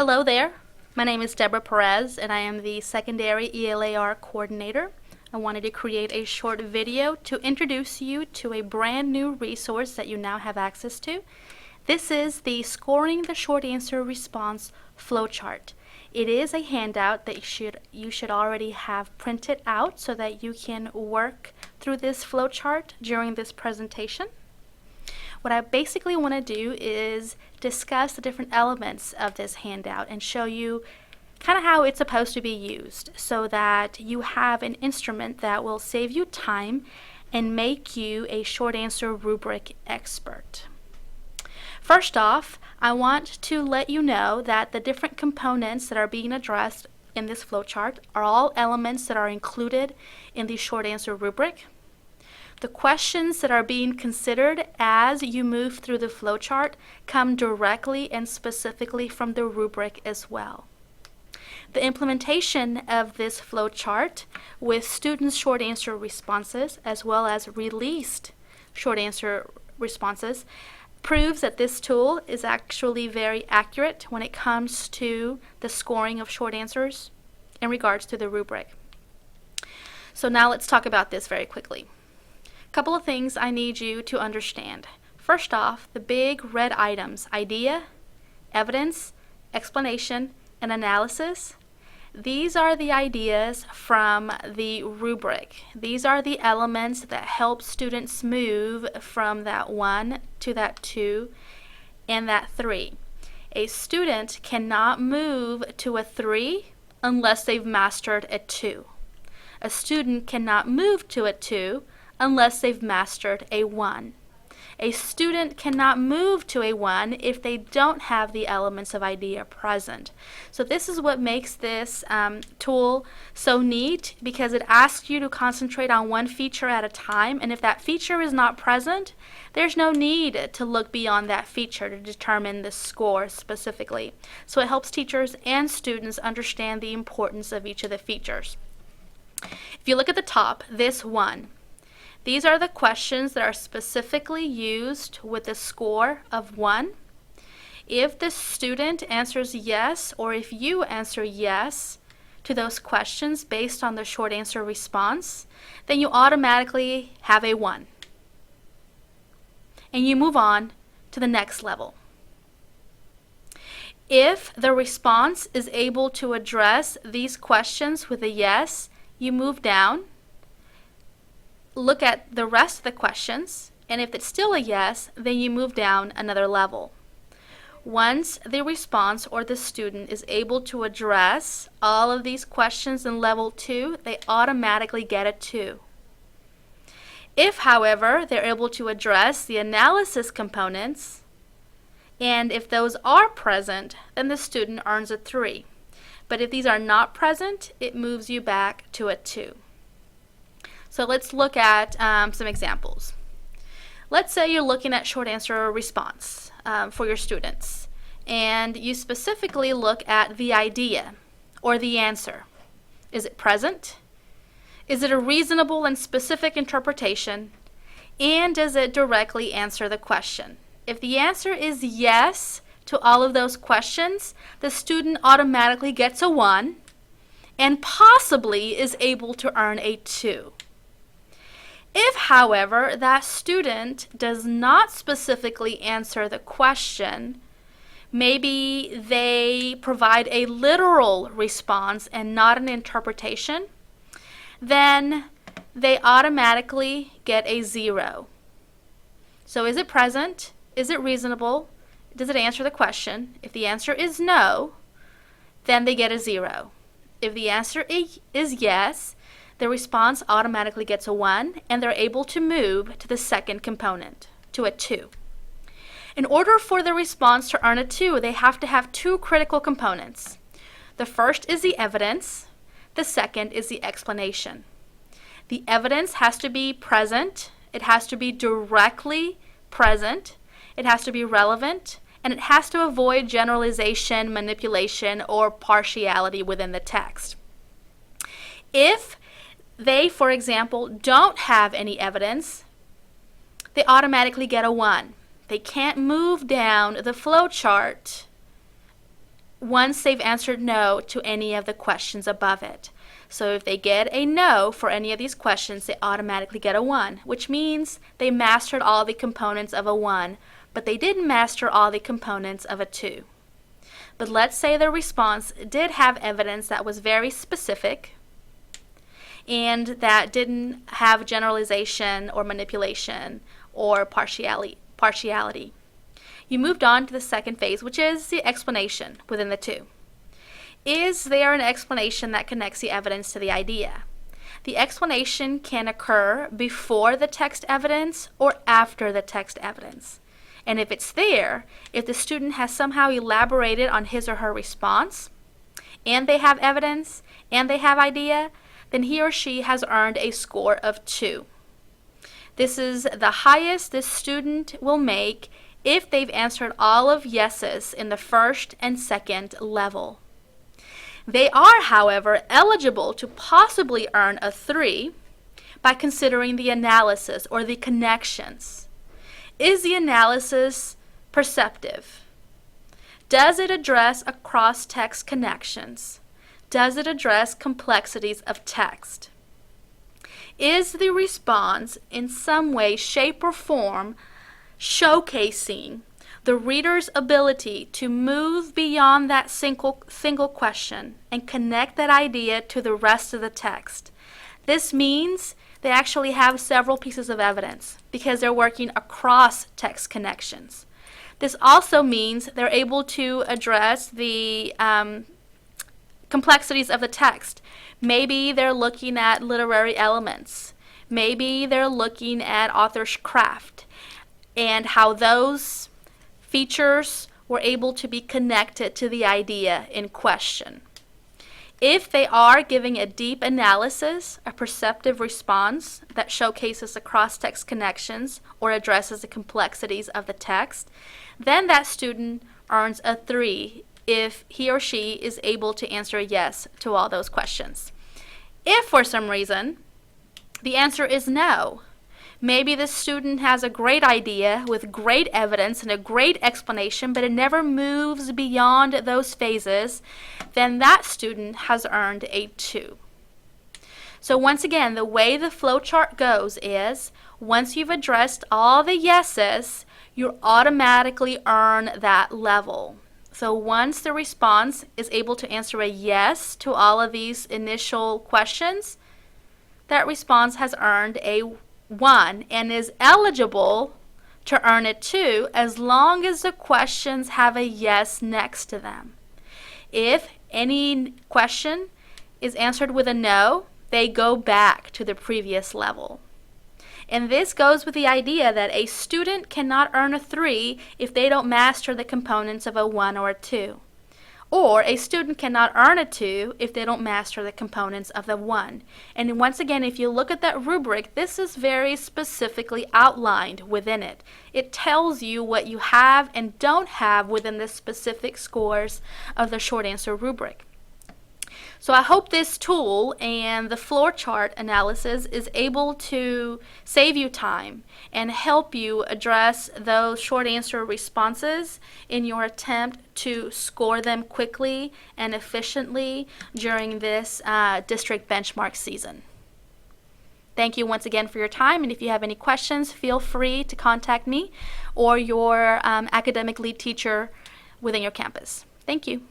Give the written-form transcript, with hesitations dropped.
Hello there. My name is Deborah Perez and I am the Secondary ELAR Coordinator. I wanted to create a short video to introduce you to a brand new resource that you now have access to. This is the Scoring the Short Answer Response flowchart. It is a handout that you should already have printed out so that you can work through this flowchart during this presentation. What I basically want to do is discuss the different elements of this handout and show you kind of how it's supposed to be used so that you have an instrument that will save you time and make you a short answer rubric expert. First off, I want to let you know that the different components that are being addressed in this flowchart are all elements that are included in the short answer rubric. The questions that are being considered as you move through the flowchart come directly and specifically from the rubric as well. The implementation of this flowchart with students' short answer responses as well as released short answer responses proves that this tool is actually very accurate when it comes to the scoring of short answers in regards to the rubric. So now let's talk about this very quickly. Couple of things I need you to understand. First off, the big red items, idea, evidence, explanation, and analysis. These are the ideas from the rubric. These are the elements that help students move from that 1 to that 2 and that 3. A student cannot move to a 3 unless they've mastered a 2. A student cannot move to a 2 unless they've mastered a 1. A student cannot move to a 1 if they don't have the elements of idea present. So this is what makes this tool so neat, because it asks you to concentrate on one feature at a time, and if that feature is not present, there's no need to look beyond that feature to determine the score specifically. So it helps teachers and students understand the importance of each of the features. If you look at the top, this one, these are the questions that are specifically used with a score of 1. If the student answers yes, or if you answer yes to those questions based on the short answer response, then you automatically have a 1. And you move on to the next level. If the response is able to address these questions with a yes, you move down. Look at the rest of the questions, and if it's still a yes, then you move down another level. Once the response or the student is able to address all of these questions in level 2, they automatically get a 2. If, however, they're able to address the analysis components, and if those are present, then the student earns a 3. But if these are not present, it moves you back to a 2. So let's look at some examples. Let's say you're looking at short answer response for your students, and you specifically look at the idea or the answer. Is it present? Is it a reasonable and specific interpretation? And does it directly answer the question? If the answer is yes to all of those questions, the student automatically gets a 1 and possibly is able to earn a 2. If, however, that student does not specifically answer the question, maybe they provide a literal response and not an interpretation, then they automatically get a 0. So is it present? Is it reasonable? Does it answer the question? If the answer is no, then they get a 0. If the answer is yes, the response automatically gets a 1, and they're able to move to the second component, to a 2. In order for the response to earn a 2, they have to have 2 critical components. The first is the evidence. The second is the explanation. The evidence has to be present. It has to be directly present. It has to be relevant. And it has to avoid generalization, manipulation, or partiality within the text. If they, for example, don't have any evidence, they automatically get a 1. They can't move down the flow chart once they've answered no to any of the questions above it. So if they get a no for any of these questions, they automatically get a 1, which means they mastered all the components of a 1, but they didn't master all the components of a 2. But let's say their response did have evidence that was very specific and that didn't have generalization or manipulation or partiality. You moved on to the second phase, which is the explanation within the 2. Is there an explanation that connects the evidence to the idea? The explanation can occur before the text evidence or after the text evidence. And if it's there, if the student has somehow elaborated on his or her response, and they have evidence, and they have idea, then he or she has earned a score of 2. This is the highest this student will make if they've answered all of yeses in the first and second level. They are, however, eligible to possibly earn a 3 by considering the analysis or the connections. Is the analysis perceptive? Does it address across-text connections? Does it address complexities of text? Is the response in some way, shape, or form showcasing the reader's ability to move beyond that single question and connect that idea to the rest of the text? This means they actually have several pieces of evidence because they're working across text connections. This also means they're able to address the complexities of the text. Maybe they're looking at literary elements. Maybe they're looking at author's craft and how those features were able to be connected to the idea in question. If they are giving a deep analysis, a perceptive response that showcases the cross-text connections or addresses the complexities of the text, then that student earns a 3 if he or she is able to answer yes to all those questions. If for some reason the answer is no, maybe the student has a great idea with great evidence and a great explanation, but it never moves beyond those phases, then that student has earned a 2. So once again, the way the flowchart goes is once you've addressed all the yeses, you automatically earn that level. So once the response is able to answer a yes to all of these initial questions, that response has earned a 1 and is eligible to earn a 2 as long as the questions have a yes next to them. If any question is answered with a no, they go back to the previous level. And this goes with the idea that a student cannot earn a 3 if they don't master the components of a 1 or a 2. Or a student cannot earn a 2 if they don't master the components of the 1. And once again, if you look at that rubric, this is very specifically outlined within it. It tells you what you have and don't have within the specific scores of the short answer rubric. So I hope this tool and the floor chart analysis is able to save you time and help you address those short answer responses in your attempt to score them quickly and efficiently during this district benchmark season. Thank you once again for your time, and if you have any questions, feel free to contact me or your academic lead teacher within your campus. Thank you.